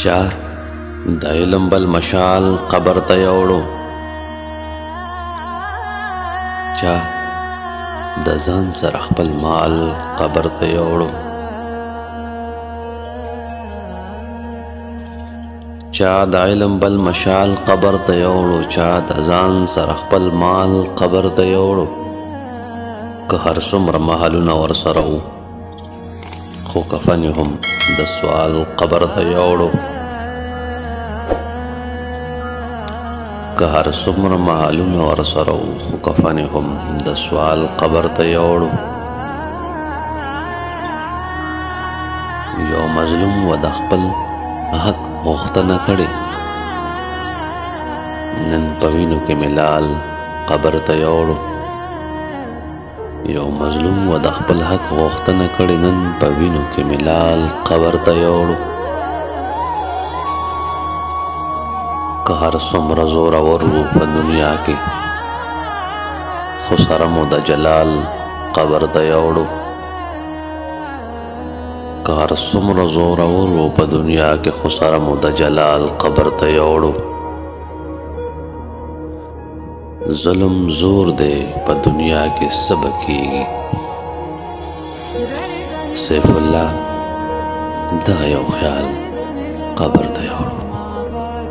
چا د علم بل مشال قبر ته یوړو، چا د ځان سره خپل مال قبر ته یوړو، چا د علم بل مشال قبر ته یوړو، چا د ځان سره خپل مال قبر ته یوړو. که هر څومره محلونه ورسره وو خو کفن یې هم د سوال قبر ته یوړو. که هر څومره محلونه ورسره وو خو کفن یې هم د سوال قبر ته یوړو. یو مظلوم و د خپل حق غوښتنه کړې، نن په وینو کې ملال قبر ته یوړو. یو مظلوم و د خپل حق غوښتنه کړې، نن په وینو کې ملال قبر ته یوړو. که هر څومره زورور وو په دنیا کې خو سره مو د جلال قبر ته یوړو. که هر څومره زورور وو په دنیا کې خو سره مو د جلال قبر ته یوړو. ظلم زور دی په دنیا کې څه به کېږي، سیف الله دغه یو خیال قبر ته یوړو.